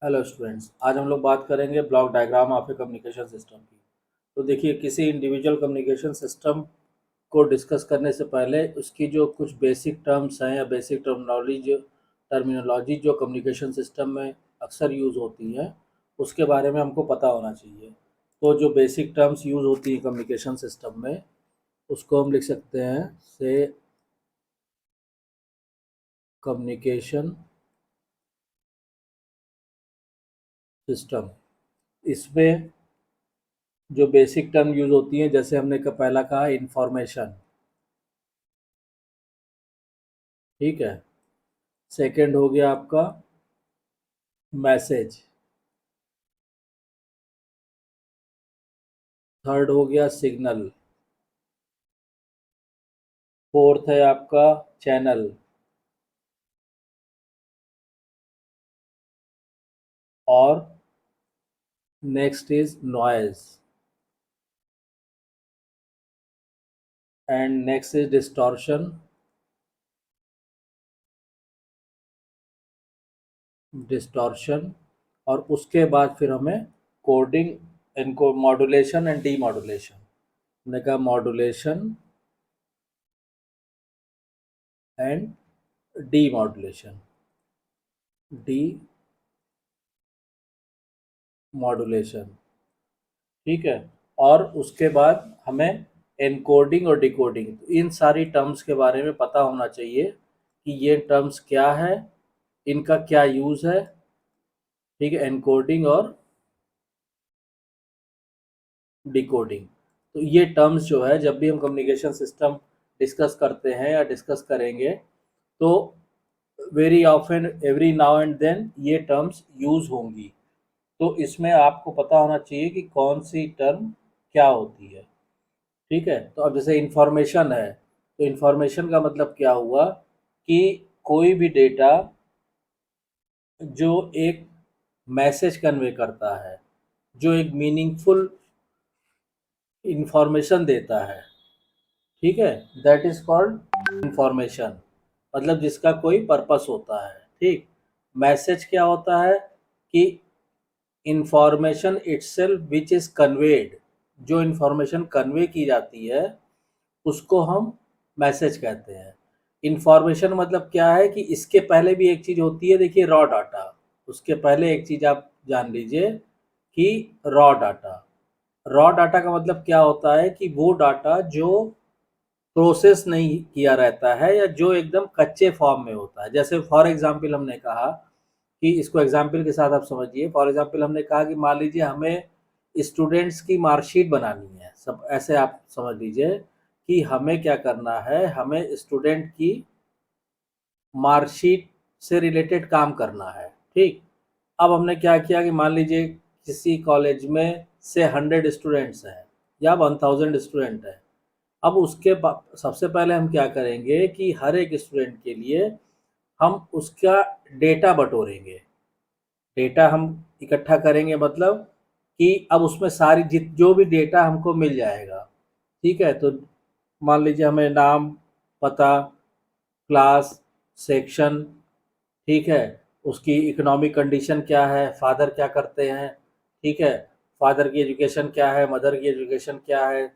Hello students, आज हम लोग बात करेंगे block diagram of A communication system की। तो देखिए, किसी इंडिविजुअल कम्युनिकेशन सिस्टम को डिस्कस करने से पहले उसकी जो कुछ बेसिक टर्म्स हैं या बेसिक टर्मिनोलॉजी जो कम्युनिकेशन सिस्टम में अक्सर यूज़ होती हैं, उसके बारे में हमको पता होना चाहिए। तो जो बेसिक टर्म्स यूज़ होती हैं कम्युनिकेशन सिस्टम में, उसको हम लिख सकते हैं से कम्युनिकेशन सिस्टम। इसमें जो बेसिक टर्म यूज़ होती हैं, जैसे हमने पहला कहा इंफॉर्मेशन, ठीक है। सेकंड हो गया आपका मैसेज। थर्ड हो गया सिग्नल। फोर्थ है आपका चैनल। और next is noise and next is distortion. Distortion और उसके बाद फिर हमें कोडिंग, इनको मॉड्यूलेशन एंड डी मॉड्यूलेशन। हमने कहा modulation and D modulation. D modulation, ठीक है। और उसके बाद हमें एनकोडिंग और डिकोडिंग, इन सारी टर्म्स के बारे में पता होना चाहिए कि ये टर्म्स क्या है, इनका क्या यूज़ है, ठीक है। एनकोडिंग और डिकोडिंग, तो ये टर्म्स जो है जब भी हम कम्युनिकेशन सिस्टम डिस्कस करते हैं या डिस्कस करेंगे, तो very often every now and then ये टर्म्स यूज़ होंगी। तो इसमें आपको पता होना चाहिए कि कौन सी टर्म क्या होती है, ठीक है। तो अब जैसे इंफॉर्मेशन है, तो इंफॉर्मेशन का मतलब क्या हुआ कि कोई भी डेटा जो एक मैसेज कन्वे करता है, जो एक मीनिंगफुल इंफॉर्मेशन देता है, ठीक है, दैट इज कॉल्ड इंफॉर्मेशन। मतलब जिसका कोई पर्पस होता है, ठीक। मैसेज क्या होता है कि information itself which is conveyed, जो इंफॉर्मेशन कन्वे की जाती है उसको हम मैसेज कहते हैं। इंफॉर्मेशन मतलब क्या है कि इसके पहले भी एक चीज़ होती है, देखिए रॉ डाटा। उसके पहले एक चीज़ आप जान लीजिए कि रॉ डाटा। रॉ डाटा का मतलब क्या होता है कि वो डाटा जो प्रोसेस नहीं किया रहता है या जो एकदम कच्चे फॉर्म में होता है। जैसे फॉर एग्जांपल हमने कहा कि इसको एग्जांपल के साथ आप समझिए। फॉर एग्जांपल हमने कहा कि मान लीजिए हमें स्टूडेंट्स की मार्कशीट बनानी है, सब ऐसे आप समझ लीजिए कि हमें क्या करना है, हमें स्टूडेंट की मार्कशीट से रिलेटेड काम करना है, ठीक। अब हमने क्या किया कि मान लीजिए किसी कॉलेज में से 100 स्टूडेंट्स हैं या 1000 स्टूडेंट हैं। अब सबसे पहले हम क्या करेंगे कि हर एक स्टूडेंट के लिए हम उसका डेटा बटोरेंगे। डेटा हम इकट्ठा करेंगे, मतलब कि अब उसमें सारी जित जो भी डेटा हमको मिल जाएगा, ठीक है। तो मान लीजिए हमें नाम, पता, क्लास, सेक्शन, ठीक है, उसकी इकोनॉमिक कंडीशन क्या है, फादर क्या करते हैं, ठीक है, फादर की एजुकेशन क्या है, मदर की एजुकेशन क्या है,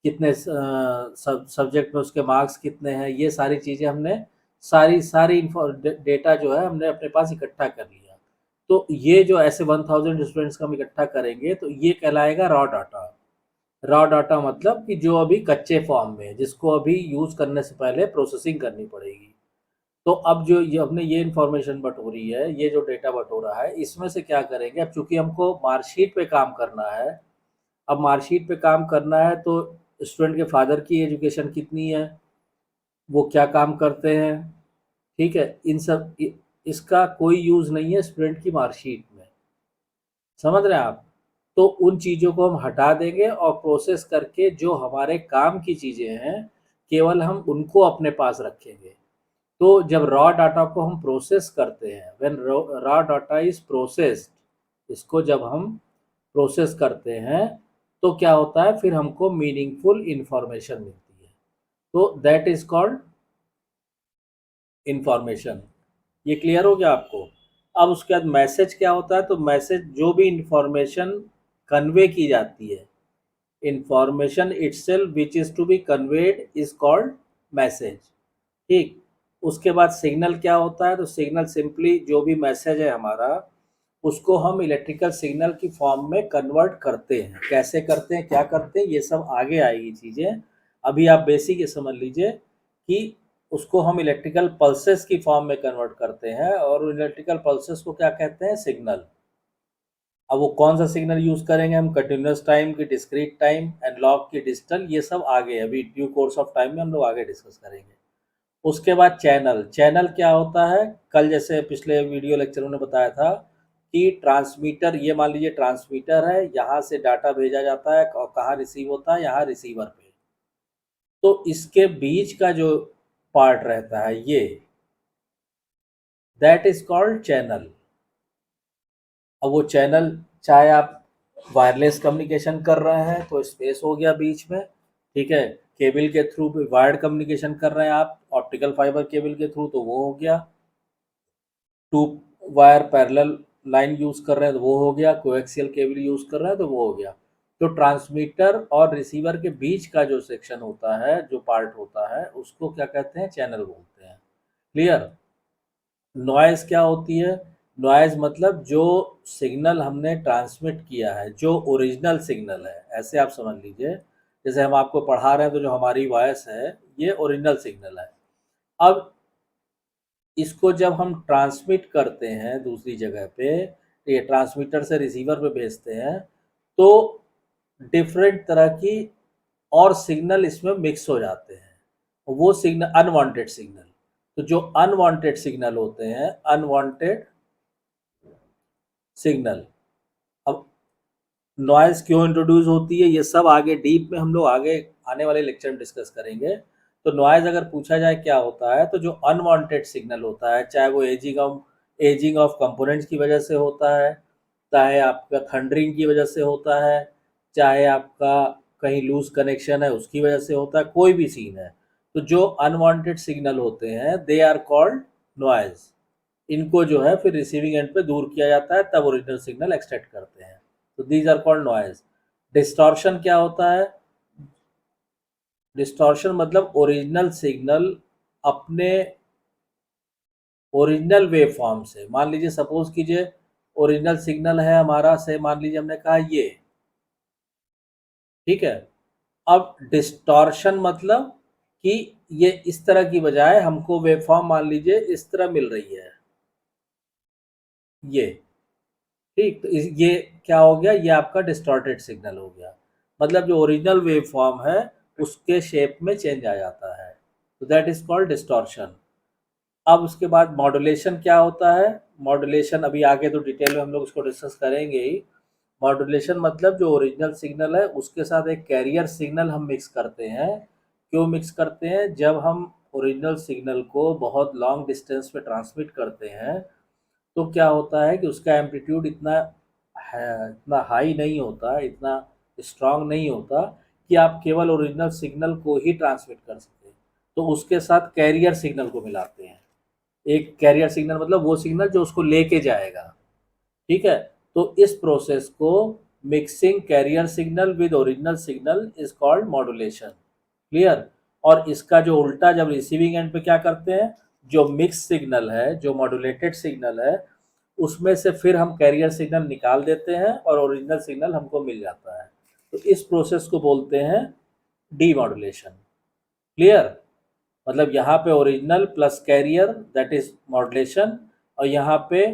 कितने सब्जेक्ट में उसके मार्क्स कितने हैं, ये सारी चीज़ें हमने सारी सारी डेटा जो है हमने अपने पास इकट्ठा कर लिया। तो ये जो ऐसे 1000 स्टूडेंट्स का हम इकट्ठा करेंगे तो ये कहलाएगा रॉ डाटा। रॉ डाटा मतलब कि जो अभी कच्चे फॉर्म में है, जिसको अभी यूज़ करने से पहले प्रोसेसिंग करनी पड़ेगी। तो अब जो ये हमने ये इन्फॉर्मेशन बटोरी है, ये जो डेटा बटोरा है, इसमें से क्या करेंगे, अब चूंकि हमको मार्कशीट पे काम करना है। अब मार्कशीट पे काम करना है तो स्टूडेंट के फादर की एजुकेशन कितनी है, वो क्या काम करते हैं, ठीक है, इसका कोई यूज़ नहीं है स्टूडेंट की मार्कशीट में। समझ रहे हैं आप। तो उन चीज़ों को हम हटा देंगे और प्रोसेस करके जो हमारे काम की चीज़ें हैं, केवल हम उनको अपने पास रखेंगे। तो जब रॉ डाटा को हम प्रोसेस करते हैं, when raw data is processed, इसको जब हम प्रोसेस करते हैं तो क्या होता है, फिर हमको मीनिंगफुल इंफॉर्मेशन मिलती है। तो दैट इज कॉल्ड इंफॉर्मेशन। ये क्लियर हो गया आपको। अब उसके बाद मैसेज क्या होता है, तो मैसेज जो भी इंफॉर्मेशन कन्वे की जाती है, information itself which is to be conveyed is called message. ठीक। उसके बाद सिग्नल क्या होता है, तो सिग्नल सिंपली जो भी मैसेज है हमारा, उसको हम इलेक्ट्रिकल सिग्नल की फॉर्म में कन्वर्ट करते हैं। कैसे करते हैं, क्या करते हैं, ये सब आगे आएगी चीज़ें। अभी आप बेसिक ये समझ लीजिए कि उसको हम इलेक्ट्रिकल पल्सेस की फॉर्म में कन्वर्ट करते हैं, और इलेक्ट्रिकल पल्सेस को क्या कहते हैं, सिग्नल। अब वो कौन सा सिग्नल यूज़ करेंगे हम, कंटिन्यूस टाइम की, डिस्क्रीट टाइम, एनालॉग की, डिजिटल, ये सब आगे अभी ड्यू कोर्स ऑफ टाइम में हम लोग आगे डिस्कस करेंगे। उसके बाद चैनल। चैनल क्या होता है, कल जैसे पिछले वीडियो लेक्चर में बताया था कि ट्रांसमीटर, ये मान लीजिए ट्रांसमीटर है, यहाँ से डाटा भेजा जाता है और कहाँ रिसीव होता है, यहाँ रिसीवर पे। तो इसके बीच का जो पार्ट रहता है ये, दैट इज कॉल्ड चैनल। अब वो चैनल, चाहे आप वायरलेस कम्युनिकेशन कर रहे हैं तो स्पेस हो गया बीच में, ठीक है। केबल के थ्रू वायर्ड कम्युनिकेशन कर रहे हैं आप, ऑप्टिकल फाइबर केबल के थ्रू, तो वो हो गया। Two wire parallel line use कर रहे हैं तो वो हो गया, कोएक्सियल केबल यूज कर रहे हैं तो वो हो गया। तो ट्रांसमीटर और रिसीवर के बीच का जो सेक्शन होता है, जो पार्ट होता है, उसको क्या कहते हैं, चैनल बोलते हैं। क्लियर। नॉइज़ क्या होती है, नॉइज़ मतलब जो सिग्नल हमने ट्रांसमिट किया है, जो ओरिजिनल सिग्नल है, ऐसे आप समझ लीजिए। जैसे हम आपको पढ़ा रहे हैं तो जो हमारी वॉइस है ये ओरिजिनल सिग्नल है। अब इसको जब हम ट्रांसमिट करते हैं दूसरी जगह पे, ये ट्रांसमीटर से रिसीवर पे भेजते हैं, तो डिफरेंट तरह की और सिग्नल इसमें मिक्स हो जाते हैं। वो सिग्नल अनवांटेड सिग्नल, तो जो अनवांटेड सिग्नल होते हैं, अनवांटेड सिग्नल। अब नॉइज़ क्यों इंट्रोड्यूस होती है, ये सब आगे डीप में हम लोग आगे आने वाले लेक्चर में डिस्कस करेंगे। तो नॉइज़ अगर पूछा जाए क्या होता है, तो जो अनवांटेड सिग्नल होता है, चाहे वो एजिंग ऑफ कंपोनेंट्स की वजह से होता है, चाहे आपका थंडरिंग की वजह से होता है, चाहे आपका कहीं लूज कनेक्शन है उसकी वजह से होता है, कोई भी सीन है, तो जो अनवांटेड सिग्नल होते हैं दे आर कॉल्ड नॉइज़। इनको जो है फिर रिसीविंग एंड पे दूर किया जाता है, तब ओरिजिनल सिग्नल एक्सट्रैक्ट करते हैं। तो these are called noise. Distortion क्या होता है, डिस्टॉर्शन मतलब ओरिजिनल सिग्नल अपने ओरिजिनल वेव फॉर्म से, मान लीजिए सपोज कीजिए ओरिजिनल सिग्नल है हमारा, से मान लीजिए हमने कहा ये, ठीक है। अब डिस्टॉर्शन मतलब कि ये इस तरह की बजाय हमको वेव फॉर्म मान लीजिए इस तरह मिल रही है, ये, ठीक। तो ये क्या हो गया, ये आपका डिस्टॉर्टेड सिग्नल हो गया। मतलब जो ओरिजिनल वेव फॉर्म है उसके शेप में चेंज आ जाता है, तो दैट इज कॉल्ड डिस्टॉर्शन। अब उसके बाद मॉड्यूलेशन क्या होता है, मॉड्यूलेशन अभी आगे तो डिटेल में हम लोग उसको डिस्कस करेंगे ही। मॉड्यूलेशन मतलब जो ओरिजिनल सिग्नल है उसके साथ एक कैरियर सिग्नल हम मिक्स करते हैं। क्यों मिक्स करते हैं, जब हम ओरिजिनल सिग्नल को बहुत लॉन्ग डिस्टेंस पे ट्रांसमिट करते हैं तो क्या होता है कि उसका एम्पलीट्यूड इतना है, इतना हाई नहीं होता, इतना स्ट्रांग नहीं होता कि आप केवल ओरिजिनल सिग्नल को ही ट्रांसमिट कर सकें। तो उसके साथ कैरियर सिग्नल को मिलाते हैं। एक कैरियर सिग्नल मतलब वो सिग्नल जो उसको लेके जाएगा, ठीक है। तो इस प्रोसेस को mixing carrier signal with original signal is called modulation. Clear. और इसका जो उल्टा, जब रिसीविंग एंड पे क्या करते हैं, जो मिक्स सिग्नल है, जो मॉड्यूलेटेड सिग्नल है, उसमें से फिर हम कैरियर सिग्नल निकाल देते हैं और ओरिजिनल सिग्नल हमको मिल जाता है। तो इस प्रोसेस को बोलते हैं डीमॉड्यूलेशन। क्लियर। मतलब यहाँ पे original plus carrier that is modulation, और यहाँ पे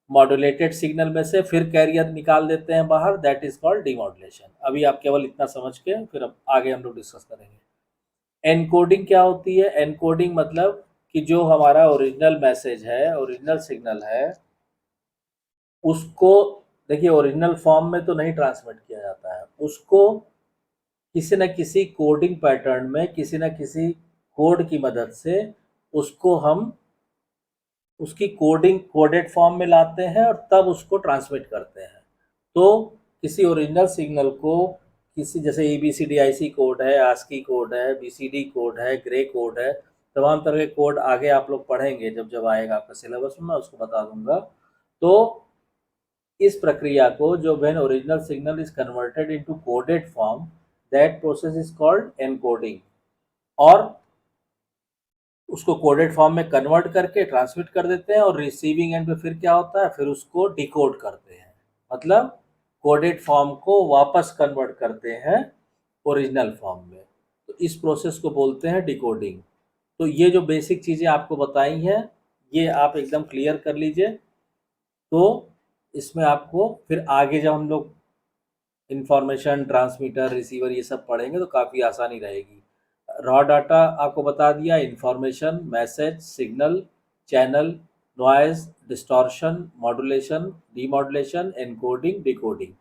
मॉड्यूलेटेड सिग्नल में से फिर कैरियर निकाल देते हैं बाहर, दैट इज कॉल्ड डीमॉड्यूलेशन। अभी आप केवल इतना समझ के फिर अब आगे हम लोग डिस्कस करेंगे। एनकोडिंग क्या होती है, एनकोडिंग मतलब कि जो हमारा ओरिजिनल मैसेज है, ओरिजिनल सिग्नल है, उसको देखिए ओरिजिनल फॉर्म में तो नहीं ट्रांसमिट किया जाता है, उसको किसी न किसी कोडिंग पैटर्न में, किसी न किसी कोड की मदद से उसको हम उसकी कोडिंग कोडेड फॉर्म में लाते हैं और तब उसको ट्रांसमिट करते हैं। तो किसी ओरिजिनल सिग्नल को किसी, जैसे ABCDIC कोड है, ASCII कोड है, BCD कोड है, ग्रे कोड है, तमाम तरह के कोड आगे आप लोग पढ़ेंगे, जब जब आएगा आपका सिलेबस में मैं उसको बता दूंगा। तो इस प्रक्रिया को जो when original signal is converted into coded form, that process is called encoding. और उसको कोडेड फॉर्म में कन्वर्ट करके ट्रांसमिट कर देते हैं, और रिसीविंग एंड पे फिर क्या होता है, फिर उसको डिकोड करते हैं, मतलब कोडेड फॉर्म को वापस कन्वर्ट करते हैं ओरिजिनल फॉर्म में। तो इस प्रोसेस को बोलते हैं डिकोडिंग। तो ये जो बेसिक चीज़ें आपको बताई हैं, ये आप एकदम क्लियर कर लीजिए। तो इसमें आपको फिर आगे जब हम लोग इंफॉर्मेशन ट्रांसमीटर रिसीवर ये सब पढ़ेंगे तो काफ़ी आसानी रहेगी। रॉ डाटा आपको बता दिया, information, message, signal, channel, noise, distortion, modulation, demodulation, encoding, decoding.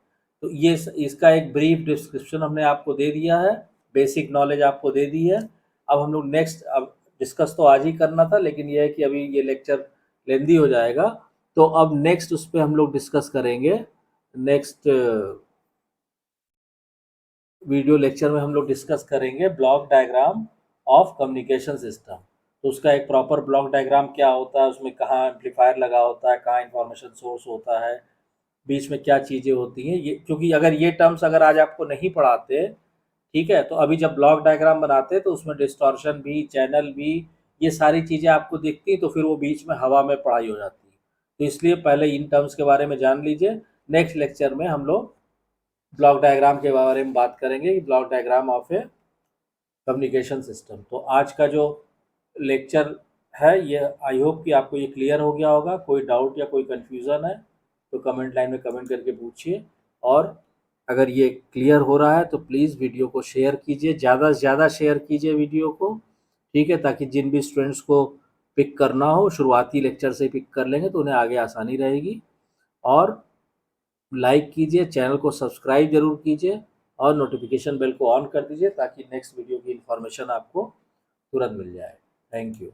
तो ये इसका एक ब्रीफ डिस्क्रिप्शन हमने आपको दे दिया है, बेसिक नॉलेज आपको दे दी है। अब हम लोग नेक्स्ट, अब डिस्कस तो आज ही करना था, लेकिन यह है कि अभी ये लेक्चर लेंदी हो जाएगा, तो अब नेक्स्ट उस पर हम लोग डिस्कस करेंगे। नेक्स्ट वीडियो लेक्चर में हम लोग डिस्कस करेंगे block diagram of communication system. तो उसका एक प्रॉपर ब्लॉक डायग्राम क्या होता है, उसमें कहाँ एम्पलीफायर लगा होता है, कहाँ इंफॉर्मेशन सोर्स होता है, बीच में क्या चीज़ें होती हैं, ये क्योंकि अगर ये टर्म्स अगर आज आपको नहीं पढ़ाते, ठीक है, तो अभी जब ब्लॉक डायग्राम बनाते तो उसमें डिस्टॉर्शन भी, चैनल भी, ये सारी चीज़ें आपको दिखती, तो फिर वो बीच में हवा में पढ़ाई हो जाती है। तो इसलिए पहले इन टर्म्स के बारे में जान लीजिए। नेक्स्ट लेक्चर में हम लोग ब्लॉक डायग्राम के बारे में बात करेंगे कि block diagram of A communication system. तो आज का जो लेक्चर है ये आई होप कि आपको ये क्लियर हो गया होगा। कोई डाउट या कोई कन्फ्यूज़न है तो कमेंट लाइन में कमेंट करके पूछिए, और अगर ये क्लियर हो रहा है तो प्लीज़ वीडियो को शेयर कीजिए, ज़्यादा से ज़्यादा शेयर कीजिए वीडियो को, ठीक है, ताकि जिन भी स्टूडेंट्स को पिक करना हो शुरुआती लेक्चर से पिक कर लेंगे तो उन्हें आगे आसानी रहेगी। और लाइक कीजिए, चैनल को सब्सक्राइब जरूर कीजिए, और नोटिफिकेशन बेल को ऑन कर दीजिए ताकि नेक्स्ट वीडियो की इन्फॉर्मेशन आपको तुरंत मिल जाए। Thank you.